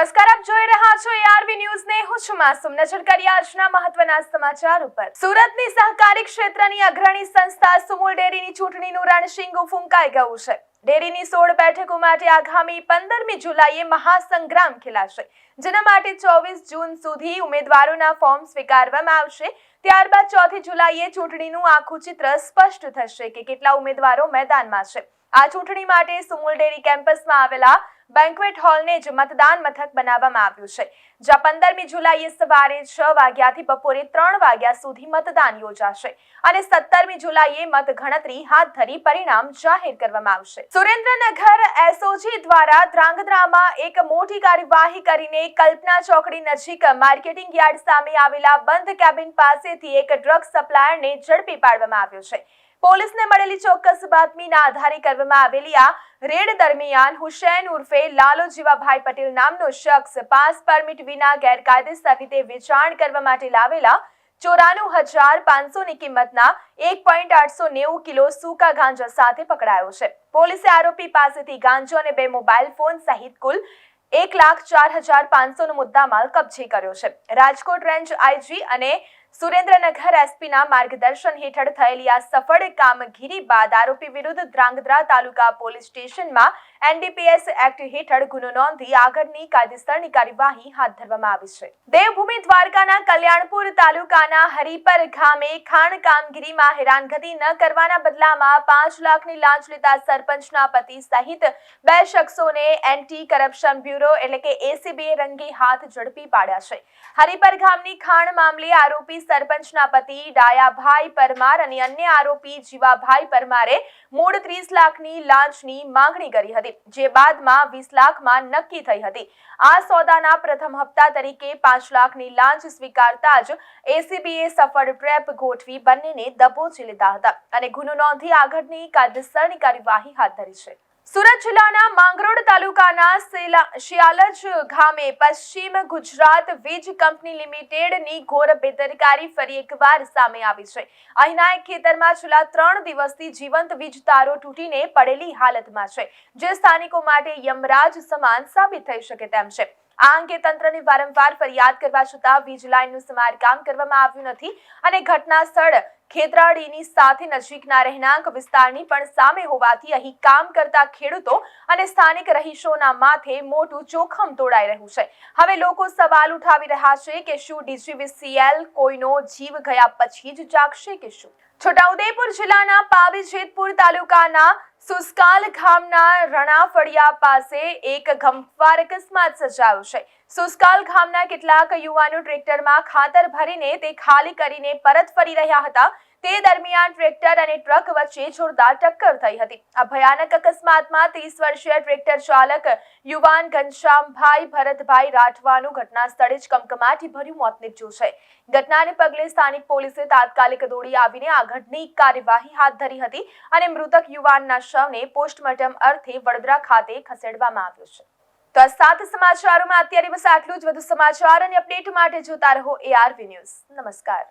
નમસ્કાર, આપ જોઈ રહ્યા છો ARV ન્યૂઝ ને હું છું માસુમ. નજર કરીએ આજના મહત્વના સમાચાર ઉપર. સુરતની સહકારી ક્ષેત્રની અગ્રણી સંસ્થા સુમુલ ડેરીની ચૂંટણીનું રણશીંગું ફૂંકાઈ ગયું છે. ડેરીની 16 બેઠકો માટે આગામી 15મી જુલાઈએ મહાસંગ્રામ ખેલાશે, જેના માટે 24 જૂન સુધી ઉમેદવારોના ફોર્મ સ્વીકારવામાં આવશે. ત્યારબાદ 4 જુલાઈએ ચૂંટણીનું આખું ચિત્ર સ્પષ્ટ થશે કે કેટલા ઉમેદવારો મેદાનમાં છે. આ ચૂંટણી માટે સુમુલ ડેરી કેમ્પસમાં આવેલા બેન્ક્વેટ હોલને જ મતદાન મથક બનાવવામાં આવ્યું છે, જ્યાં 15મી જુલાઈએ સવારે 6 વાગ્યાથી બપોરે 3 વાગ્યા સુધી મતદાન યોજાશે અને 17મી જુલાઈએ મતગણતરી હાથ ધરી પરિણામ જાહેર કરવામાં આવશે. સુરેન્દ્રનગર એસઓજી દ્વારા ધ્રાંગધ્રામાં એક મોટી કાર્યવાહી કરીને કલ્પના ચોકડી નજીક માર્કેટિંગ યાર્ડ સામે આવેલા બંધ કેબિન પાસેથી એક ડ્રગ સપ્લાયરને ઝડપી પાડવામાં આવ્યો છે. પોલીસને મળેલી ચોક્કસ બાતમીના આધારે કરવામાં આવેલી આ રેડ દરમિયાન હુસૈન ઉર્ફે લાલો જીવાભાઈ પટેલ નામનો શખ્સ પાસ પરમિટ વિના ગેરકાયદેસર રીતે વેચાણ કરવા માટે લાવેલા 94,500ની કિંમતના 1.890 કિલો સૂકા ગાંજા સાથે પકડાયો છે. પોલીસે આરોપી પાસેથી ગાંજો અને 2 મોબાઈલ ફોન સહિત કુલ 1,04,500નો મુદ્દામાલ કબજે કર્યો છે. રાજકોટ રેન્જ આઈજી અને સુરેન્દ્રનગર એસપીના માર્ગદર્શન હેઠળ થયેલી આ સફળ કામગીરી બાદ આરોપી વિરુદ્ધ ધ્રાંગધ્રા તાલુકા પોલીસ સ્ટેશનમાં NDPS એક્ટ હેઠળ ગુનો નોંધી આગળની કાયદેસરની કાર્યવાહી હાથ ધરવામાં આવી છે. દેવભૂમિ દ્વારકાના કલ્યાણપુર તાલુકાના હરિપર ગામે ખાણ કામગીરીમાં હેરાનગતિ ન કરવાના બદલામાં 5 લાખની લાંચ લેતા સરપંચના પતિ સહિત 2 શખ્સોને એન્ટી કરપ્શન બ્યુરો એટલે કે ACB રંગે હાથ ઝડપી પાડ્યા છે. હરિપર ગામની ખાણ મામલે આરોપી સરપંચના પતિ ડાયાભાઈ પરમાર અને અન્ય આરોપી જીવાભાઈ પરમારે મૂળ 30 લાખની લાંચની માંગણી કરી હતી, જે બાદમાં 20 લાખમાં નક્કી થઈ હતી. આ સોદાના પ્રથમ હપ્તા તરીકે 5 લાખની લાંચ સ્વીકારતા જ ACBએ સફળ ટ્રેપ ગોઠવી બંનેને દબોચી લીધા હતા અને ગુનો નોંધી આગળની કાયદેસરની કાર્યવાહી હાથ ધરી છે. સુરત જિલ્લાના માંગરોળ તાલુકાના શિયાલજ ગામે પશ્ચિમ ગુજરાત વીજ કંપની લિમિટેડની ઘોર બેદરકારી ફરી એકવાર સામે આવી છે. અહીંના એક ખેતરમાં છેલ્લા 3 દિવસથી જીવંત વીજ તારો તૂટીને પડેલી હાલતમાં છે, જે સ્થાનિકો માટે યમરાજ સમાન સાબિત થઈ શકે તેમ છે. આ અંગે તંત્રને વારંવાર ફરિયાદ કરવા છતાં વીજ લાઇનનું સમારકામ કરવામાં આવ્યું નથી અને ઘટના સ્થળ ખેતરાડીની સાથે નજીકના રહેણાંક વિસ્તારની પણ સામે હોવાથી અહીં કામ કરતા ખેડૂતો અને સ્થાનિક રહીશોના માથે મોટું જોખમ તોડાઈ રહ્યું છે. હવે લોકો સવાલ ઉઠાવી રહ્યા છે કે શું DGVCL કોઈનો જીવ ગયા પછી જ જાગશે કે શું? છોટાઉદેપુર જિલ્લાના પાવી જેતપુર તાલુકાના સુસ્કાલ ગામના રણાફળિયા પાસે એક ગમખ્વાર અકસ્માત સર્જાયો છે. સુસ્કાલ ગામના કેટલાક યુવાનો ટ્રેક્ટરમાં ખાતર ભરીને તે ખાલી કરીને પરત ફરી રહ્યા હતા. તે દરમિયાન ટ્રેક્ટર અને ટ્રક વચ્ચે જોરદાર ટક્કર થઈ હતી. આ ભયાનક અકસ્માતમાં 30 વર્ષીય ટ્રેક્ટર ચાલક યુવાન ઘનશ્યામભાઈ ભરતભાઈ રાઠવાનું ઘટના સ્થળે જ કમકમાટી ભર્યું મોત નીપજ્યું છે. ઘટનાને પગલે સ્થાનિક પોલીસે તાત્કાલિક દોડી આવીને આગળની કાર્યવાહી હાથ ધરી હતી અને મૃતક યુવાનના શવને પોસ્ટમોર્ટમ અર્થે વડોદરા ખાતે ખસેડવામાં આવ્યો છે. તો આ 7 સમાચારોમાં અત્યારે બસ આટલું જ. વધુ સમાચાર અને અપડેટ માટે જોતા રહો ARV ન્યૂઝ. નમસ્કાર.